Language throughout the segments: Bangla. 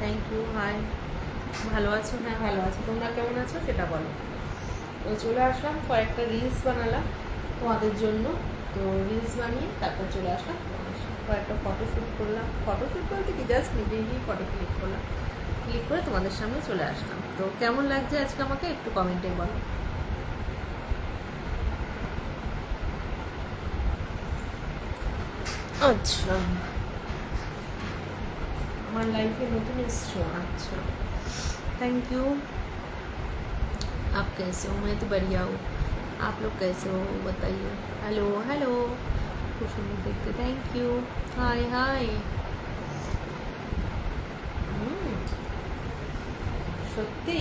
Thank you. হাই, ভালো আছো? হ্যাঁ ভালো আছো। তোমরা কেমন আছো সেটা বলো। তো চলে আসলাম, কয়েকটা রিলস বানালাম তোমাদের জন্য। তো রিলস বানিয়ে তারপর চলে আসলাম কয়েকটা ফটোশ্যুট করলাম। ফটোশ্যুট বলতে কি, জাস্ট নিজেই গিয়ে ফটো ক্লিক করলাম, ক্লিক করে তোমাদের সামনে চলে আসলাম। তো কেমন লাগছে আজকে আমাকে একটু কমেন্টে বলো। আচ্ছা, আমার লাইফে নতুন এসছো? আচ্ছা, थैंक यू। आप कैसे हो? मैं तो बढ़िया हूँ। आप लोग कैसे हो बताइए। हेलो हेलो, খুব সুন্দর দেখতে, থ্যাংক ইউ। High high. সত্যি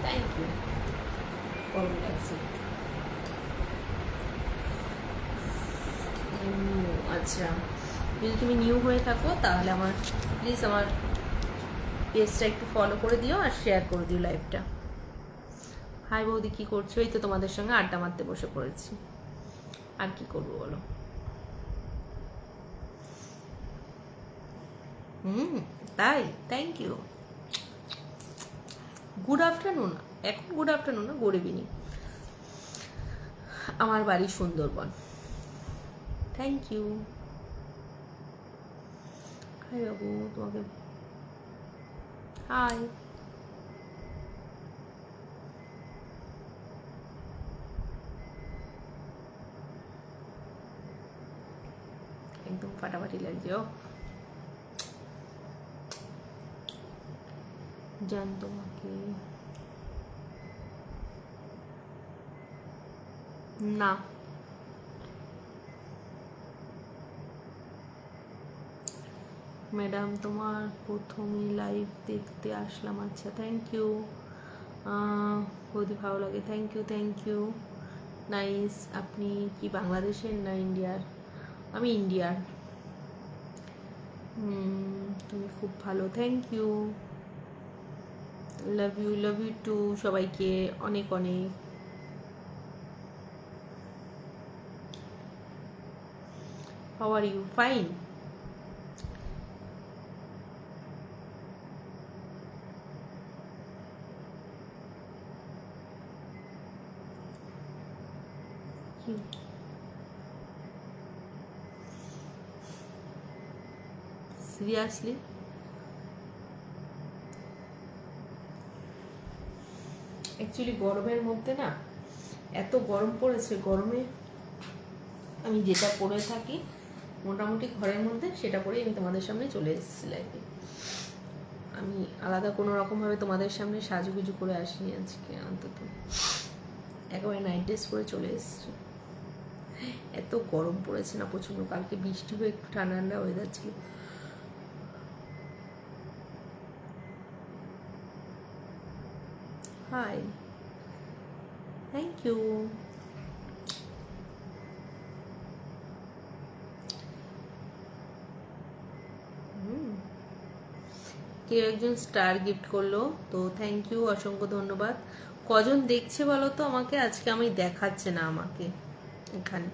থ্যাংক ইউ, গরম লাগছে। আচ্ছা, যদি তুমি নিউ হয়ে থাকো তাহলে আমার প্লিজ আমার পেজটা একটু ফলো করে দিও আর শেয়ার করে দিও লাইভটা। হাই বৌদি, কী করছো? এই তো তোমাদের সঙ্গে আড্ডা মারতে বসে পড়েছি, আর কি করবো বলো। তাই, থ্যাংক ইউ। গুড আফটারনুন, এখন গুড আফটারনুন না, গুড ইভিনিং। আমার বাড়ি সুন্দরবন। Thank you. হাই বাবু, তোমাকে হাই। একদম ফাটাফাটি লাগছে। ও জান তোমাকে না, ম্যাডাম তোমার প্রথমে লাইভ দেখতে আসলাম। আচ্ছা, থ্যাংক ইউ। বৌদি ভালো লাগে, thank you thank you, nice. আপনি কি বাংলাদেশের না ইন্ডিয়ার? আমি ইন্ডিয়ার। তুমি খুব ভালো, thank you. Love you too সবাইকে অনেক অনেক। How are you? Fine. Seriously? Actually গরমের মধ্যে না, এত গরম পড়েছে, গরমে আমি যেটা পরে থাকি মোটামুটি ঘরের মধ্যে, সেটা পরেই আমি তোমাদের সামনে চলে এসেছি লাইভে। আমি আলাদা কোনো রকমভাবে তোমাদের সামনে সাজুগুজু করে আসিনি আজকে, অন্তত একেবারে নাইট ড্রেস পরে চলে এসেছি। এত গরম পড়েছে না প্রচণ্ড। কালকে বৃষ্টি হয়ে একটু ঠান্ডা ঠান্ডা ওয়েদার ছিল। Hi, thank you. কেউ একজন স্টার গিফট করলো, তো থ্যাংক ইউ, অসংখ্য ধন্যবাদ। কজন দেখছে বলো তো আমাকে? আজকে আমি দেখাচ্ছে না আমাকে এখানে,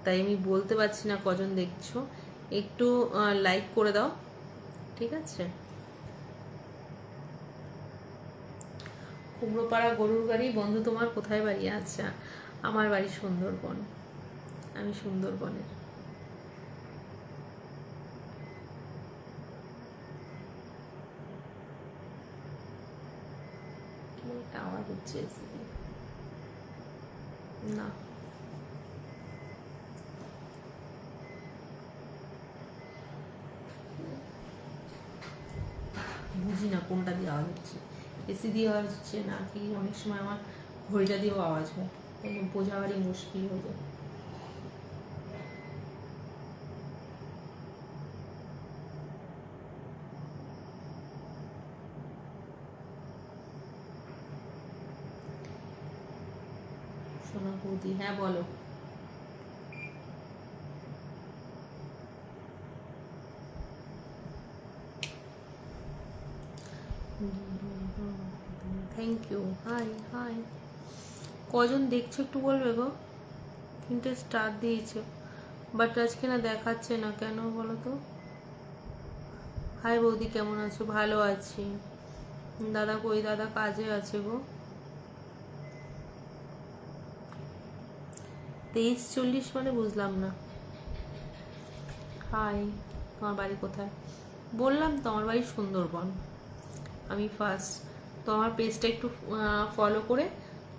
তাই আমি বলতে পারছি না কজন দেখছো। একটু লাইক করে দাও, ঠিক আছে? কুমড়োপাড়া গরুর গাড়ি, বন্ধু তোমার কোথায় বাড়ি? আচ্ছা, আমার বাড়ি সুন্দরবন, আমি সুন্দরবনের। কি একটা আওয়াজ হচ্ছে না, বুঝি না কোনটা দিয়ে আওয়াজ হচ্ছে, এসি দিয়ে আওয়াজ হচ্ছে না কি, অনেক সময় আমার ঘড়িটা দিয়েও আওয়াজ হয়, বোঝাবারই মুশকিল হয়ে যায়। সোনা বৌদি, হ্যাঁ বলো। Thank you. হাই হাই, কজন দেখছো একটু বলবে গো? 3টে স্টার দিয়েছো, বাট আজকে না দেখাচ্ছে না, কেন বলো তো? হাই বৌদি, কেমন আছো? ভালো আছি। দাদা কই? দাদা কাজে আছে গো। 23:40 মানে বুঝলাম না। হাই, তোমার বাড়ি কোথায়? বললাম তো আমার বাড়ি সুন্দরবন। আমি ফার্স্ট। তো আমার পেজটা একটু ফলো করে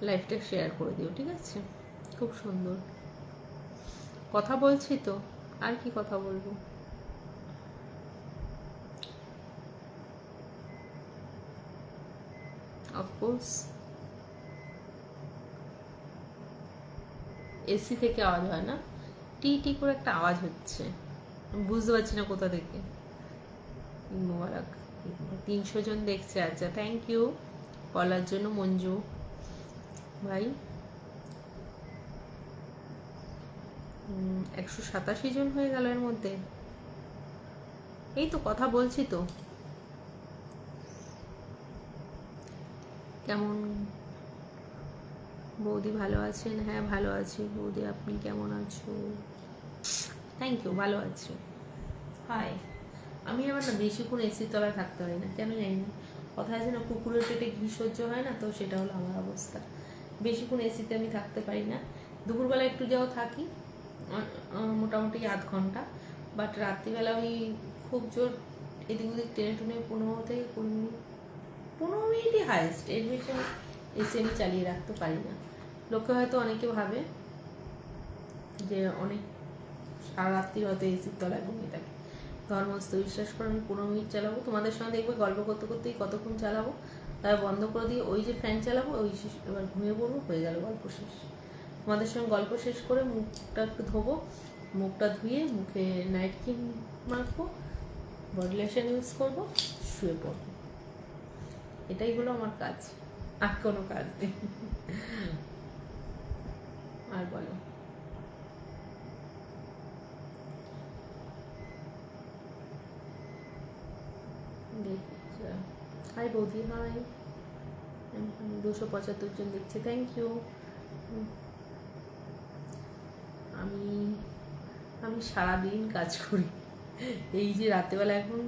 লাইভটা শেয়ার করে দিও, ঠিক আছে? খুব সুন্দর কথা বলছি তো, আর কি কথা বলবো। অফকোর্স এসি থেকে আওয়াজ হয় না, টি টি করে একটা আওয়াজ হচ্ছে, আমি বুঝতে পারছি না কোথা থেকে। মোবারক, 300 জন দেখছে। আচ্ছা, থ্যাংক ইউ বলার জন্য মঞ্জু ভাই। 187 জন হয়ে গেল এর মধ্যে। এই তো কথা বলছি তো। কেমন বৌদি? ভালো আছেন? হ্যাঁ ভালো আছি বৌদি, আপনি কেমন আছো? থ্যাংক ইউ, ভালো আছি। হাই। আমি আবার না বেশিক্ষণ এসির তলায় থাকতে পারি না, কেন জানি না। কথা আছে না, কুকুরের পেটে ঘি সহ্য হয় না, তো সেটা হলো আমার অবস্থা। বেশিক্ষণ এসিতে আমি থাকতে পারি না। দুপুরবেলা একটু যাও থাকি, মোটামুটি আধ ঘন্টা। বাট রাত্রিবেলা ওই খুব জোর এদিক ওদিক টেনে টুনে 15 মিনিটই হাইস্ট, এর বেশি এসি আমি চালিয়ে রাখতে পারি না। লোকে হয়তো অনেকে ভাবে যে অনেক সারা রাত্রি হয়তো এসির তলায় ঘুমিয়ে থাকে। ধর্মস্থ, বিশ্বাস করে আমি 15 মিনিট চালাবো, তোমাদের সঙ্গে দেখবে গল্প করতে করতেই কতক্ষণ চালাবো, তারপর বন্ধ করে দিয়ে ওই যে ফ্যান চালাবো, ওই এবার ঘুমিয়ে পড়বো, হয়ে গেল গল্প শেষ। তোমাদের সঙ্গে গল্প শেষ করে মুখটা একটু ধোবো, মুখটা ধুয়ে মুখে নাইট ক্রিম মাখবো, বডি লোশন ইউজ করবো, শুয়ে পড়বো। এটাই হলো আমার কাজ, আর কোনো কাজ নেই। আর বলো। হাই বৌদি, হাই। 275 জন দেখছে, থ্যাংক ইউ। আমি আমি সারাদিন কাজ করি। এই যে রাত্রেবেলা এখন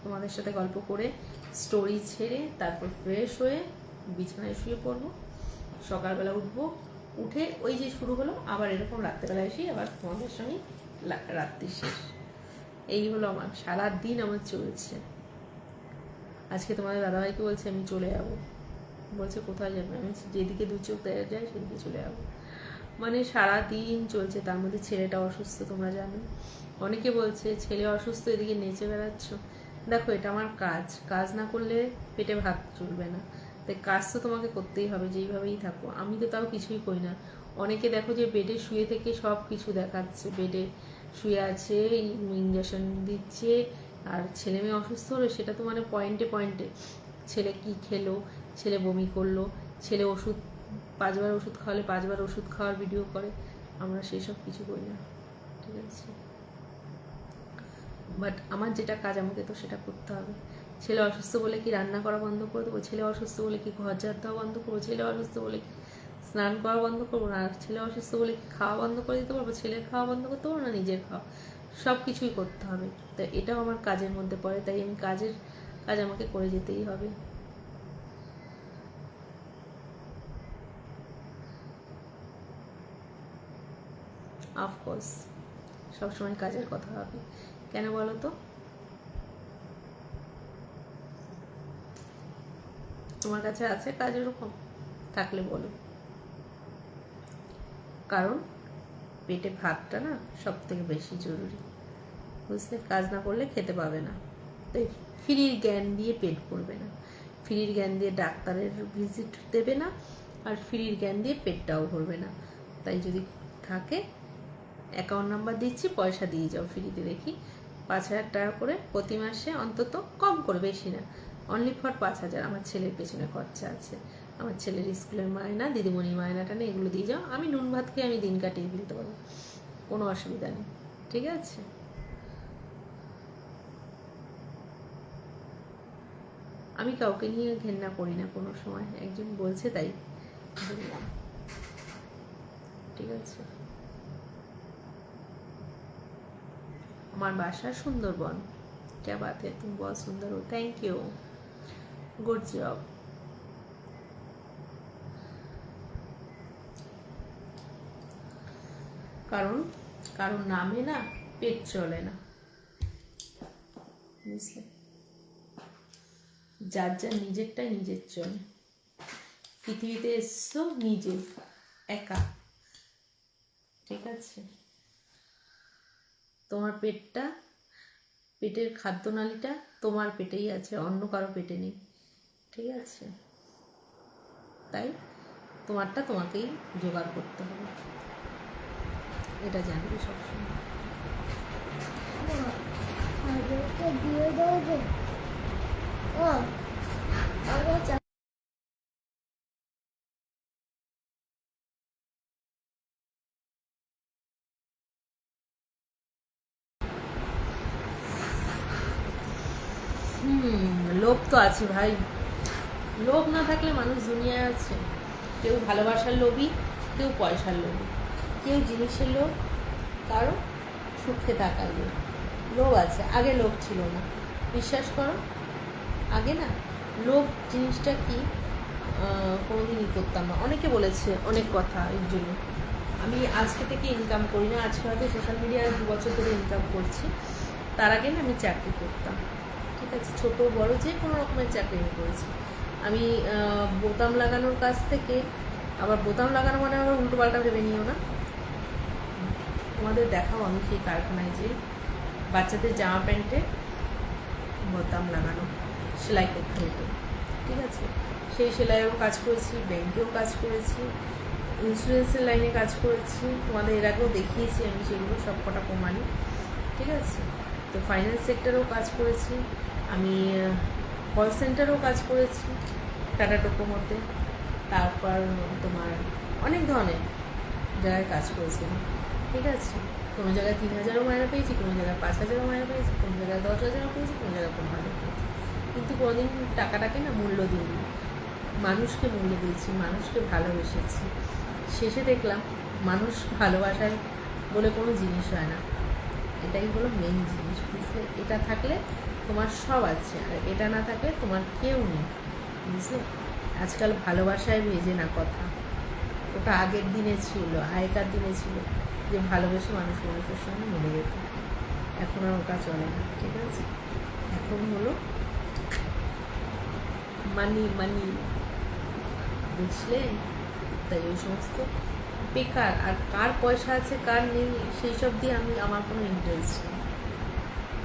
তোমাদের সাথে গল্প করে স্টোরি ছেড়ে তারপর ফ্রেশ হয়ে বিছানায় শুয়ে পড়বো, সকালবেলা উঠবো, উঠে ওই যে শুরু হলো আবার এরকম রাত্রেবেলা এসে আবার তোমাদের সঙ্গে রাত্রি শেষ। এই হলো আমার সারাদিন আমার চলছে। আজকে তোমাদের দাদাভাইকে বলছে আমি চলে যাবো, বলছে কোথায় যাবে? আমি যেদিকে দু চোখ দেখা যায় সেদিকে চলে যাবো। মানে সারাদিন চলছে, তার মধ্যে ছেলেটা অসুস্থ, তোমরা জানো। অনেকে বলছে ছেলে অসুস্থ এদিকে নেচে বেড়াচ্ছ। দেখো, এটা আমার কাজ, কাজ না করলে পেটে ভাত চলবে না, তাই কাজ তো তোমাকে করতেই হবে যেইভাবেই থাকো। আমি তো তাও কিছুই করি না। অনেকে দেখো যে বেডে শুয়ে থেকে সব কিছু দেখাচ্ছে, বেডে শুয়ে আছে, ইঞ্জেকশন দিচ্ছে, আর ছেলে মেয়ে অসুস্থ হলো সেটা তো মানে পয়েন্টে পয়েন্টে, ছেলে কি খেলো, ছেলে বমি করলো, ছেলে ওষুধ 5বার ওষুধ খাওয়ালে 5বার ওষুধ খাওয়ার ভিডিও করে। আমরা সেসব কিছু করি না, ঠিক আছে? বাট আমার যেটা কাজ আমাকে তো সেটা করতে হবে। ছেলে অসুস্থ বলে কি রান্না করা বন্ধ করে দেবো? ছেলে অসুস্থ বলে কি ঘর ঝাড় দেওয়া বন্ধ করবো? ছেলে অসুস্থ বলে কি স্নান করা বন্ধ করবো না? ছেলে অসুস্থ বলে কি খাওয়া বন্ধ করে দিতে পারবো? ছেলের খাওয়া বন্ধ করতে পারবো না নিজের খাওয়া? সব কিছুই করতে হবে। তাই এটাও আমার কাজের মধ্যে পড়ে, তাই আমি কাজ আমাকে করে যেতেই হবে। অফকোর্স সবসময় কাজের কথা হবে, কেন বলো তো? তোমার কাছে আছে কাজ এরকম? থাকলে বলো। কারণ পেটে ভাতটা না সব থেকে বেশি জরুরি, বুঝলে? কাজ না করলে খেতে পাবে না। তাই ফ্রির জ্ঞান দিয়ে পেট ভরবে না, ফ্রির জ্ঞান দিয়ে ডাক্তারের ভিজিট দেবে না, আর ফ্রির জ্ঞান দিয়ে পেটটাও ভরবে না। তাই যদি থাকে, অ্যাকাউন্ট নাম্বার দিচ্ছি, পয়সা দিয়ে যাও ফ্রিতে। দেখি 5,000 টাকা করে প্রতি মাসে, অন্তত কম করে, বেশি না, অনলি ফর 5,000 আমার ছেলের পেছনে খরচা আছে, আমার ছেলের স্কুলের মায়না, দিদিমণির মায়নাটা নেই, এগুলো দিয়ে যাও। আমি নুন ভাত খেয়ে আমি দিন কাটিয়ে ফেলতে পারবো, কোনো অসুবিধা নেই, ঠিক আছে? আমি কাউকে নিয়ে ঘেন্না করি না কোনো সময়, একজন বলছে তাই বললাম, ঠিক আছে? আমার বাসা সুন্দরবন। क्या बात है, तुम बहुत सुंदर हो, थैंक यू, गुड जॉब। কারণ কারণ নামে না পেট চলে না, বুঝলে? যার যার নিজেরটাই নিজের চলে। পৃথিবীতে এসছো নিজে একা, ঠিক আছে? তোমার পেটটা, পেটের খাদ্যনালীটা তোমার পেটেই আছে, অন্য কারো পেটে নেই, ঠিক আছে? তাই তোমারটা তোমাকেই জোগাড় করতে হবে, এটা জানবে সবসময়। দিয়ে দাও গো। লোভ তো আছে ভাই, লোভ না থাকলে মানুষ দুনিয়ায় আছে। কেউ ভালোবাসার লোভী, কেউ পয়সার লোভী, কেউ জিনিসের লোভ, কারো সুখে থাকার লোভ। লোভ আছে, আগে লোভ ছিল না, বিশ্বাস করো। আগে না লোভ জিনিসটা কি কোনোদিনই করতাম না। অনেকে বলেছে অনেক কথা, এর জন্য আমি আজকে থেকে ইনকাম করি না। আজকে হয়তো সোশ্যাল মিডিয়ায় 2 বছর ধরে ইনকাম করছি, তার আগে না আমি চাকরি করতাম, ঠিক আছে? ছোট বড় যে কোনো রকমের চাকরি আমি করেছি। আমি বোতাম লাগানোর কাছ থেকে, আবার বোতাম লাগানো মানে আবার উল্টো পাল্টা ভেবে নিও না, তোমাদের দেখাও আমি সেই কারখানায় যে বাচ্চাদের জামা প্যান্টে বোতাম লাগানো সেলাই করতে হতো, ঠিক আছে? সেই সেলাইয়েরও কাজ করেছি, ব্যাংকেও কাজ করেছি, ইন্স্যুরেন্সের লাইনে কাজ করেছি, তোমাদের এর আগেও দেখিয়েছি আমি সেগুলো সব কটা প্রমাণই, ঠিক আছে? তো ফাইন্যান্স সেক্টরেও কাজ করেছি আমি, কল সেন্টারেও কাজ করেছি টাটা ডোকোমোতে, তারপর তোমার অনেক ধরনের জায়গায় কাজ করেছিলাম, ঠিক আছে? কোনো জায়গায় 3,000ও মায়না পেয়েছি, কোনো জায়গায় 5,000ও মায়না পেয়েছি, কোনো জায়গায় 10,000ও পেয়েছি, কোনো জায়গায় 15,000 পেয়েছি। কিন্তু কোনোদিন টাকাটাকে না মূল্য দিইনি, মানুষকে মূল্য দিয়েছি, মানুষকে ভালোবেসেছি। শেষে দেখলাম মানুষ ভালোবাসায় বলে কোনো জিনিস হয় না, এটাই হলো মেন জিনিস, বুঝলে? এটা থাকলে তোমার সব আছে, আর এটা না থাকলে তোমার কেউ নেই, বুঝলে? আজকাল ভালোবাসায় ভেজে না কথা, ওটা আগের দিনে ছিল, আগেকার দিনে ছিল যে ভালোবেসে মানুষ মানুষের সঙ্গে মিলে যেত। এখন আর ওটা চলে না, ঠিক আছে? এখন হলো মানি মানি, বুঝলে? তাই ওই সমস্ত বেকার, আর কার পয়সা আছে কার নেই সেই সব দিয়ে আমি, আমার কোনো ইন্টারেস্ট নেই।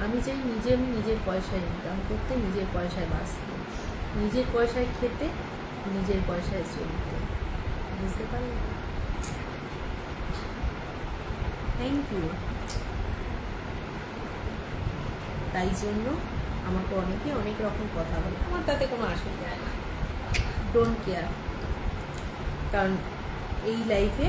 আমি চাই নিজের পয়সায় ইনকাম করতে, নিজের পয়সায় বাঁচতে, নিজের পয়সায় খেতে, নিজের পয়সায় চলতে, বুঝতে পারলে? Thank you. তাই জন্য আমাকে অনেকে অনেক রকম কথা বলে, আমার তাতে কোনো আসক্তি যায় না, ডোন্ট কেয়ার। কারণ এই লাইফে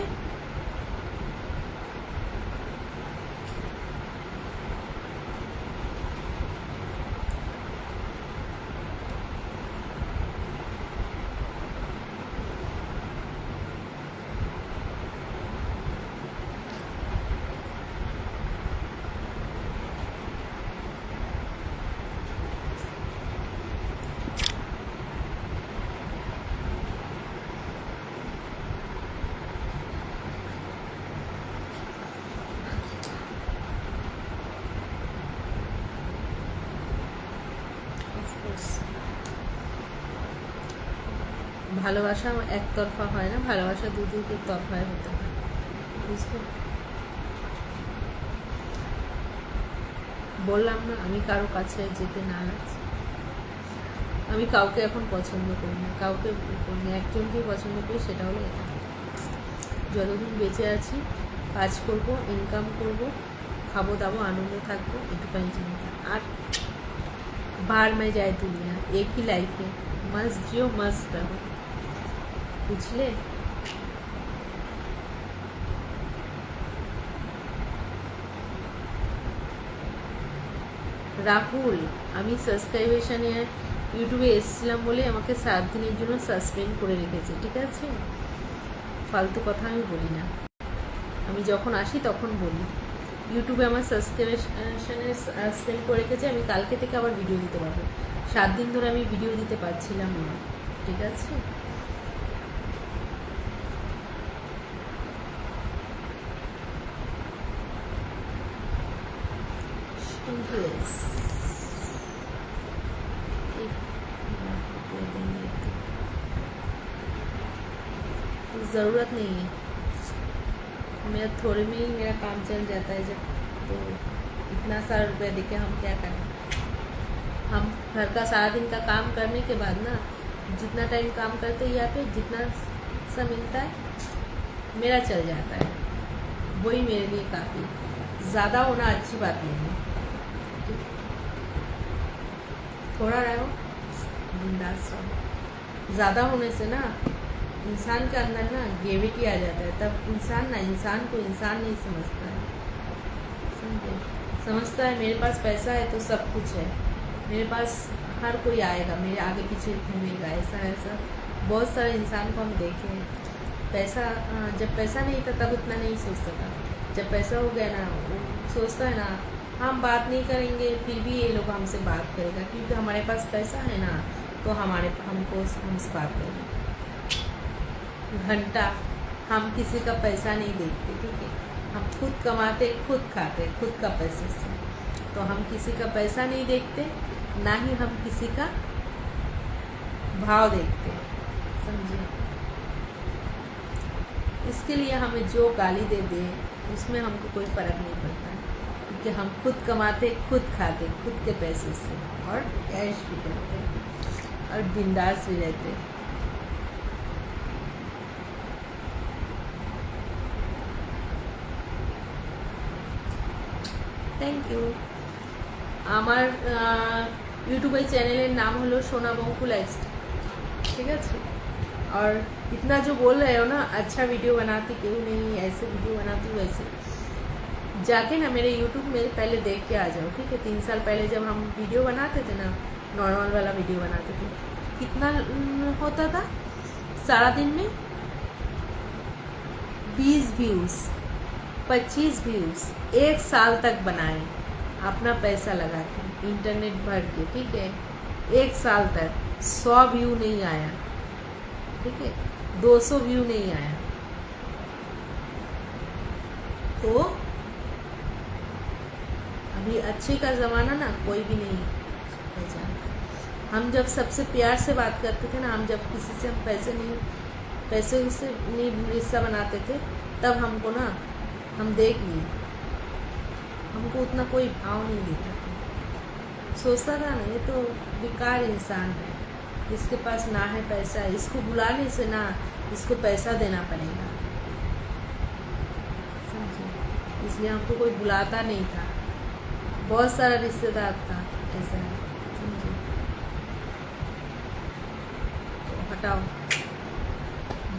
ভালোবাসা একতরফা হয় না, ভালোবাসা দুদিকের তরফায় হতে হয়, বুঝলে? বললাম না আমি কারো কাছে যেতে নারাজ, আমি কাউকে এখন পছন্দ করি না, কাউকে একজনকেই পছন্দ করি, সেটা হলো এটা। যতদিন বেঁচে আছি কাজ করব, ইনকাম করব, খাবো দাবো, আনন্দে থাকবো, এটুখানি চিন্তা। আর बाहर में जाए दुनिया, एक ही लाइफ है, मस्त जियो मस्त रहो, বুঝলে? রাহুল, আমি সাবস্ক্রাইবেশনে ইউটিউবে এসেছিলাম বলে আমাকে 7 দিনের জন্য সাসপেন্ড করে রেখেছে, ঠিক আছে? ফালতু কথা আমি বলি না, আমি যখন আসি তখন বলি, ইউটিউবে আমার সাবস্ক্রাইব করে রেখেছে, আমি কালকে থেকে আবার ভিডিও দিতে পারবো। 7 দিন ধরে আমি ভিডিও দিতে পারছিলাম না, ঠিক আছে। ज़रूरत नहीं है, मेरा थोड़े में ही मेरा काम चल जाता है जब, तो इतना सारा रुपया देके हम क्या करें। हम घर का सारा दिन का काम करने के बाद ना, जितना टाइम काम करते हैं यहाँ पे जितना सा मिलता है मेरा चल जाता है, वही मेरे लिए काफ़ी। ज़्यादा होना अच्छी बात नहीं है, थोड़ा रहो बिंदास रहो। ज़्यादा होने से ना इंसान के अंदर ना ग्रेविटी आ जाता है, तब इंसान को इंसान नहीं समझता है, समझे। समझता है मेरे पास पैसा है तो सब कुछ है, मेरे पास हर कोई आएगा, मेरे आगे पीछे घूमेगा, ऐसा बहुत सारे इंसान को हम देखे हैं। पैसा जब पैसा नहीं था तब उतना नहीं सोचता था, जब पैसा हो गया ना वो सोचता है ना हम बात नहीं करेंगे फिर भी ये लोग हमसे बात करेगा, क्योंकि हमारे पास पैसा है ना, तो हमसे बात करेंगे। घंटा हम किसी का पैसा नहीं देखते, ठीक है। हम खुद कमाते, खुद खाते, खुद का पैसे से, तो हम किसी का पैसा नहीं देखते, ना ही हम किसी का भाव देखते, समझे। इसके लिए हमें जो गाली दे दे उसमें हमको कोई फर्क नहीं पड़ता, क्योंकि हम खुद कमाते, खुद खाते, खुद के पैसे से, और ऐश भी करते और बिंदास भी रहते। Thank you. আমার यूट्यूब चैनल नाम हलो सोना बंकु लाइफस्टाइल, ठीक है। और इतना जो बोल रहे हो ना अच्छा वीडियो बनाती क्यों नहीं, ऐसे वीडियो बनाती हूँ वैसे, जाके ना मेरे यूट्यूब में पहले देख के आ जाओ, ठीक है। 3 साल पहले जब हम वीडियो बनाते थे ना, नॉर्मल वाला वीडियो बनाते थे, कितना होता था सारा दिन में 20 व्यूज़ 25 व्यूज़, 1 साल तक बनाए अपना पैसा लगा के, इंटरनेट भर के, ठीक है। 1 साल तक 100 व्यू नहीं आया, ठीक है, 200 व्यू नहीं आया, तो अभी अच्छे का ज़माना ना कोई भी नहीं पहचानता। हम जब सबसे प्यार से बात करते थे ना, हम जब किसी से हम पैसे से नहीं रिश्ता बनाते थे, तब हमको ना हम देख लिए, हमको उतना कोई भाव नहीं देता था। सोचता था ना ये तो बेकार इंसान है, इसके पास ना है पैसा, इसको बुलाने से ना इसको पैसा देना पड़ेगा, समझे। इसलिए हमको कोई बुलाता नहीं था, बहुत सारा रिश्तेदार था ऐसा, समझे। तो हटाओ,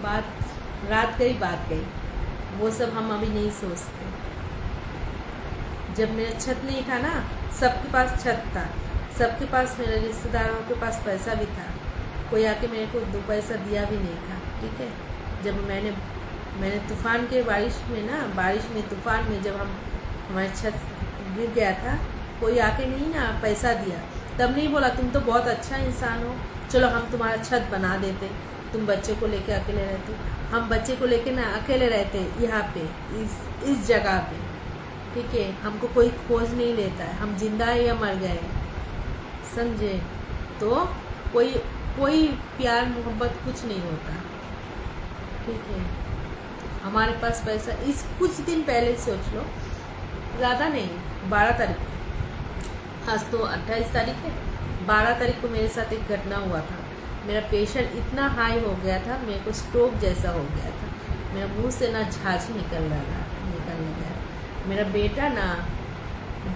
बात रात गई बात गई, वो सब हम अभी नहीं सोचते। जब मेरा छत नहीं था ना, सबके पास छत था, सबके पास, मेरे रिश्तेदारों के पास पैसा भी था, कोई आके मेरे को 2 पैसा दिया भी नहीं था, ठीक है। जब मैंने तूफ़ान के बारिश में तूफ़ान में जब हमारी छत गिर गया था, कोई आके नहीं ना पैसा दिया, तब नहीं बोला तुम तो बहुत अच्छा इंसान हो, चलो हम तुम्हारा छत बना देते, तुम बच्चे को लेके अकेले रहते। हम बच्चे को लेके ना अकेले रहते यहाँ पे, इस जगह पे, ठीक है। हमको कोई खोज नहीं लेता है, हम जिंदा है या मर गए, समझे। तो कोई प्यार मोहब्बत कुछ नहीं होता, ठीक है। हमारे पास पैसा, इस कुछ दिन पहले सोच लो, ज़्यादा नहीं, 12 तारीख, आज तो 28 तारीख है, 12 तारीख को मेरे साथ एक घटना हुआ था। मेरा प्रेशर इतना हाई हो गया था, मेरे को स्ट्रोक जैसा हो गया था, मेरे मुंह से ना झांझी निकलने गया। मेरा बेटा ना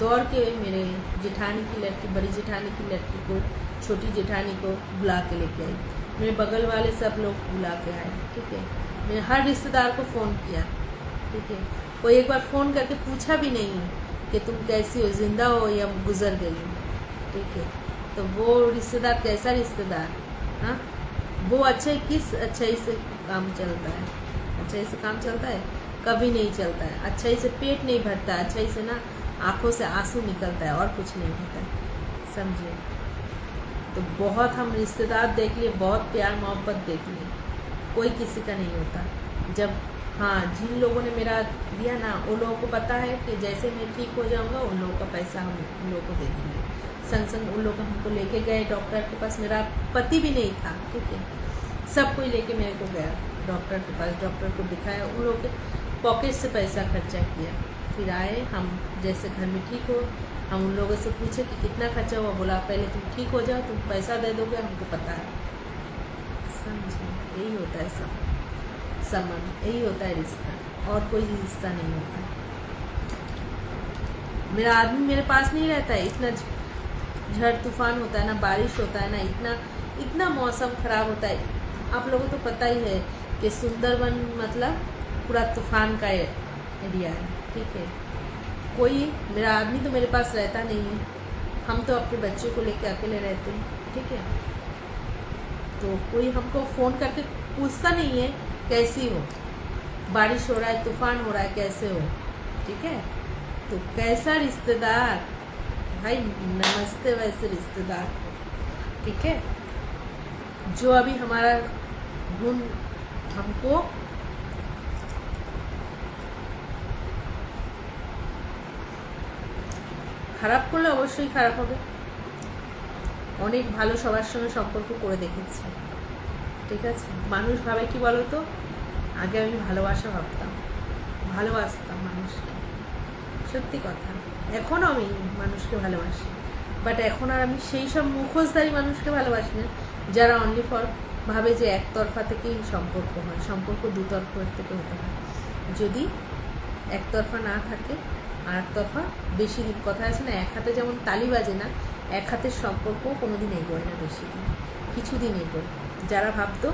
दौड़ के मेरे जेठानी की लड़की, बड़ी जेठानी की लड़की को, छोटी जेठानी को बुला के लेके आई, मेरे बगल वाले सब लोग बुला के आए, ठीक है। मैंने हर रिश्तेदार को फ़ोन किया, ठीक है। कोई एक बार फ़ोन करके पूछा भी नहीं कि तुम कैसी हो, ज़िंदा हो या गुजर गई हो, ठीक है। तो वो रिश्तेदार कैसा रिश्तेदार, हाँ, वो अच्छे किस अच्छाई से काम चलता है, अच्छाई से काम चलता है। कभी नहीं चलता है, अच्छाई से पेट नहीं भरता है, अच्छाई से ना आंखों से आंसू निकलता है और कुछ नहीं होता है, समझे। तो बहुत हम रिश्तेदार देख लिए, बहुत प्यार मोहब्बत देख लिए, कोई किसी का नहीं होता। जब हाँ, जिन लोगों ने मेरा दिया ना, उन लोगों को पता है कि जैसे मैं ठीक हो जाऊंगा उन लोगों का पैसा हम उन लोगों को दे देंगे। संग संग उन लोग हमको लेके गए डॉक्टर के पास, मेरा पति भी नहीं था, ठीक है, सब कोई लेके मेरे को गया डॉक्टर के पास, डॉक्टर को दिखाया, उन लोगों के पॉकेट से पैसा खर्चा किया। फिर आए हम, जैसे घर में ठीक हो, हम उन लोगों से पूछे कि कितना खर्चा हुआ, बोला पहले तुम ठीक हो जाओ, तुम पैसा दे दोगे, हमको पता है, समझे। यही होता है सब संबंध, यही होता है रिश्ता, और कोई रिश्ता नहीं होता। मेरा आदमी मेरे पास नहीं रहता है, इतना झड़ तूफान होता है ना, बारिश होता है ना, इतना मौसम खराब होता है। आप लोगों को पता ही है कि सुंदरबन मतलब पूरा तूफान का एरिया है, ठीक है। कोई मेरा आदमी तो मेरे पास रहता नहीं है, हम तो अपने बच्चे को लेकर अकेले रहते हैं, ठीक है। तो कोई हमको फ़ोन करके पूछता नहीं है कैसी हो, बारिश हो रहा है, तूफान हो रहा है, कैसे हो, ठीक है। तो कैसा रिश्तेदार भाई, नमस्ते वैसे रिश्तेदार, ठीक है। जो अभी हमारा गुण हमको খারাপ করলে অবশ্যই খারাপ হবে। অনেক ভালো সবার সঙ্গে সম্পর্ক করে দেখেছি, ঠিক আছে। মানুষ ভাবে কি বলো তো, আগে আমি ভালোবাসা ভাবতাম, ভালোবাসতাম মানুষকে, সত্যি কথা। এখনও আমি মানুষকে ভালোবাসি, বাট এখন আর আমি সেই সব মুখোশধারী মানুষকে ভালোবাসি না, যারা অনলি ফর ভাবে যে একতরফা থেকেই সম্পর্ক হয়। সম্পর্ক দুতরফার থেকে হতে হয়। যদি একতরফা না থাকে, আর একতরফা বেশি দিন, কথা আছে না, এক হাতে যেমন তালি বাজে না, এক হাতের সম্পর্কও কোনো দিন এগোয় না বেশি দিন, কিছুদিন এগোয়। যারা ভাবতো,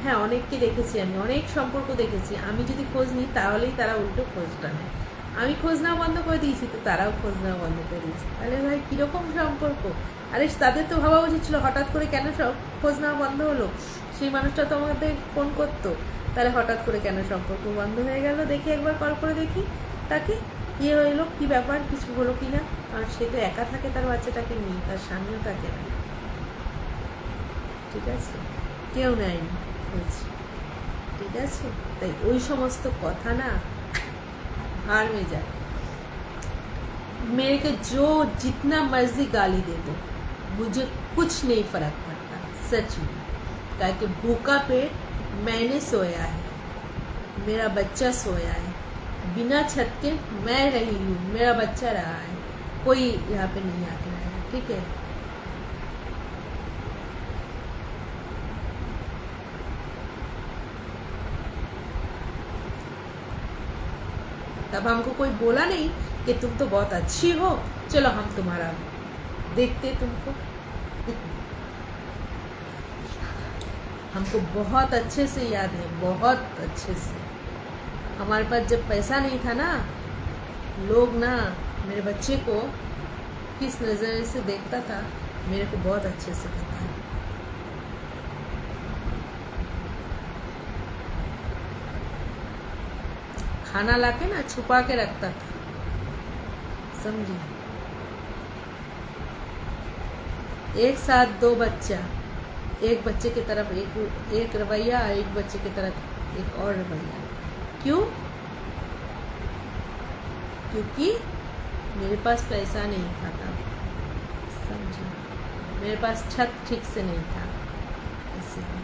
হ্যাঁ অনেককে দেখেছি, আমি অনেক সম্পর্ক দেখেছি, আমি যদি খোঁজ নিই তাহলেই তারা উল্টো খোঁজটা নেয়। আমি খোঁজ নেওয়া বন্ধ করে দিয়েছি তো তারাও খোঁজ নেওয়া বন্ধ করে দিয়েছে। তাহলে ভাই কীরকম সম্পর্ক? আরে তাদের তো ভাবা উচিত ছিল হঠাৎ করে কেন সব খোঁজ নেওয়া বন্ধ হলো, সেই মানুষটা তো আমাদের ফোন করতো, তাহলে হঠাৎ করে কেন সম্পর্ক বন্ধ হয়ে গেল, দেখি একবার কল করে দেখি তাকে, কী হইলো, কী ব্যাপার, কিছু হলো কি না। আর সে তো একা থাকে, তার বাচ্চাটাকে নিয়ে, তার স্বামীও থাকে না, ঠিক আছে, কেউ নেয়নি বলছি, ঠিক আছে। তাই ওই সমস্ত কথা না हार में जाए। मेरे को जो जितना मर्जी गाली दे दो, मुझे कुछ नहीं फर्क पड़ता, सच में। ताकि भूखा पेट मैंने सोया है, मेरा बच्चा सोया है, बिना छत के मैं रही हूँ, मेरा बच्चा रहा है, कोई यहाँ पे नहीं आके रहा, ठीक है। तब हमको कोई बोला नहीं कि तुम तो बहुत अच्छी हो, चलो हम तुम्हारा देखते तुमको। हमको बहुत अच्छे से याद है, बहुत अच्छे से। हमारे पास जब पैसा नहीं था ना, लोग ना मेरे बच्चे को किस नज़र से देखता था, मेरे को बहुत अच्छे से पता है। खाना लाके ना छुपा के रखता था, समझी। एक साथ दो बच्चा, एक बच्चे की तरफ एक रवैया, एक बच्चे की तरफ एक और रवैया। क्यों? क्योंकि मेरे पास पैसा नहीं था तब, समझे, मेरे पास छत ठीक से नहीं था, इसलिए।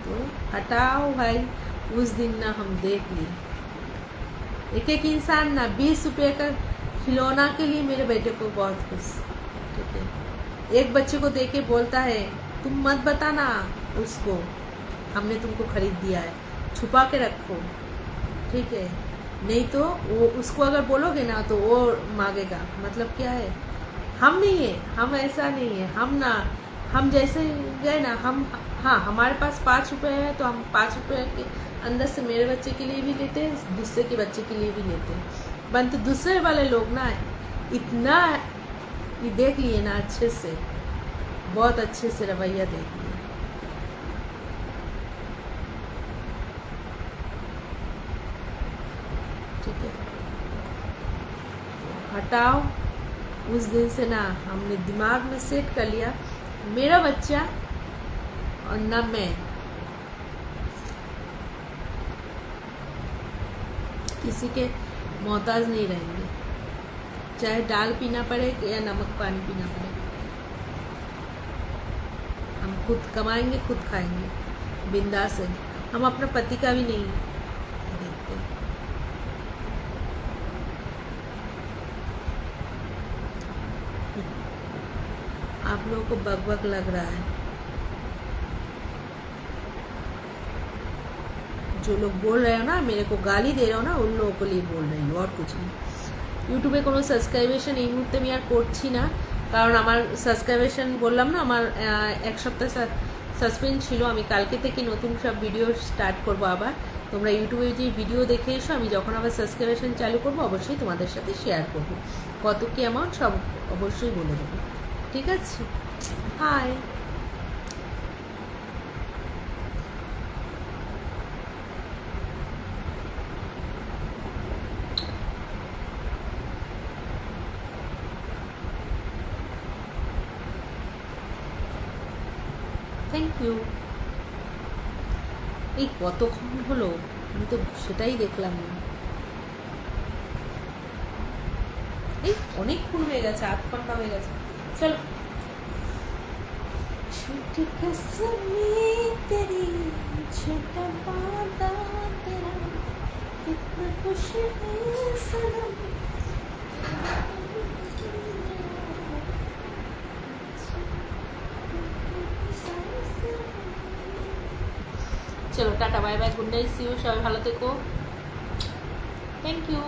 तो हटाओ भाई, उस दिन ना हम देख लिए। एक एक इंसान ना 20 रुपये का खिलौना के लिए मेरे बेटे को बहुत खुश, ठीक है। एक बच्चे को देके बोलता है तुम मत बताना उसको, हमने तुमको खरीद दिया है, छुपा के रखो, ठीक है। नहीं तो वो उसको अगर बोलोगे ना तो वो मांगेगा। मतलब क्या है, हम नहीं है, हम ऐसा नहीं है, हम जैसे गए ना, हम हाँ हमारे पास 5 रुपये है तो हम 5 रुपये के अंदर से मेरे बच्चे के लिए भी लेते हैं, दूसरे के बच्चे के लिए भी लेते हैं। परंतु दूसरे वाले लोग ना इतना ये देख लिए ना, अच्छे से, बहुत अच्छे से रवैया देख लिए। हटाओ। उस दिन से ना हमने दिमाग में सेट कर लिया, मेरा बच्चा और ना मैं किसी के मोहताज नहीं रहेंगे, चाहे दाल पीना पड़े या नमक पानी पीना पड़े। हम खुद कमाएंगे, खुद खाएंगे, बिंदास है। हम अपने पति का भी नहीं देखते। आप लोगों को बकबक लग रहा है, जो लोग बोल रहे हो ना, मेरे को गाली दे रहे हो ना, उन लोगों के लिए बोल रही हूँ, और कुछ नहीं। ইউটিউবে কোনো সাবস্ক্রাইবেশন এই মুহূর্তে আমি আর করছি না, কারণ আমার সাবস্ক্রাইবেশন বললাম না, আমার এক সপ্তাহ সাসপেন্ড ছিল। আমি কালকে থেকে নতুন সব ভিডিও স্টার্ট করব আবার। তোমরা ইউটিউবে যে ভিডিও দেখে এসো, আমি যখন আবার সাবস্ক্রাইবেশন চালু করব অবশ্যই তোমাদের সাথে শেয়ার করব, কত কী অ্যামাউন্ট সব অবশ্যই বলে দেবো, ঠিক আছে? হাই। Thank you. এই কতক্ষণ হলো আমি তো সেটাই দেখলাম না। এই অনেকক্ষণ হয়ে গেছে, 8 ঘন্টা হয়ে গেছে। চলো। ছুটি कसमी तेरी छोटा वादा तेरा कितना खुश है सनम। চলো টাটা, bye bye, good night, see you, সবাই ভালো থেকো, থ্যাংক ইউ।